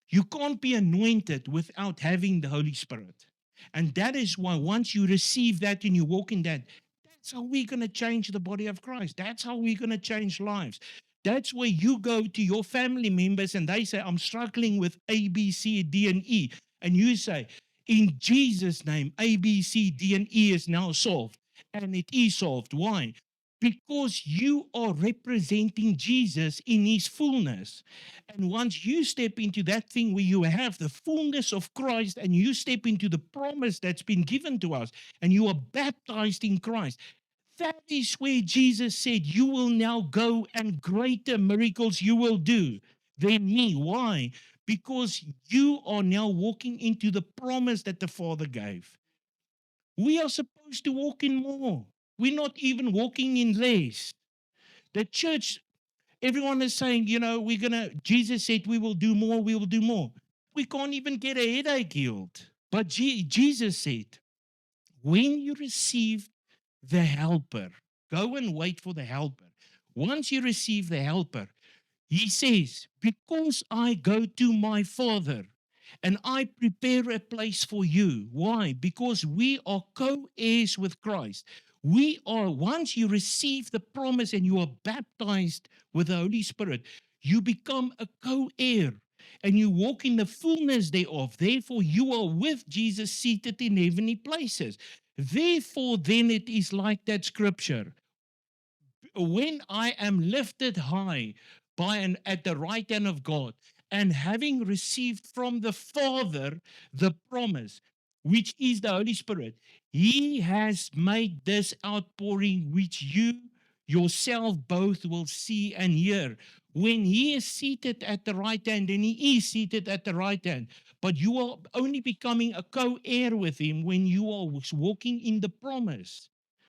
You can't be anointed without having the Holy Spirit. And that is why once you receive that and you walk in that, that's how we're going to change the body of Christ. That's how we're going to change lives. That's where you go to your family members and they say, I'm struggling with A, B, C, D, and E. And you say, in Jesus' name, A, B, C, D, and E is now solved. And it is solved. Why? Because you are representing Jesus in his fullness. And once you step into that thing where you have the fullness of Christ and you step into the promise that's been given to us and you are baptized in Christ, that is where Jesus said, you will now go and greater miracles you will do than me. Why? Because you are now walking into the promise that the Father gave. We are supposed to walk in more. We're not even walking in less. The church, everyone is saying, Jesus said we will do more, we will do more. We can't even get a headache healed. But Jesus said, when you receive the helper, go and wait for the helper. Once you receive the helper, he says, because I go to my Father and I prepare a place for you. Why? Because we are co heirs with Christ. We are, once you receive the promise and you are baptized with the Holy Spirit, you become a co heir and you walk in the fullness thereof. Therefore, you are with Jesus seated in heavenly places. Therefore, then it is like that scripture, when I am lifted high by and at the right hand of God, and having received from the Father the promise, which is the Holy Spirit, He has made this outpouring which you yourself both will see and hear. When He is seated at the right hand, and He is seated at the right hand, but you are only becoming a co heir with Him when you are walking in the promise.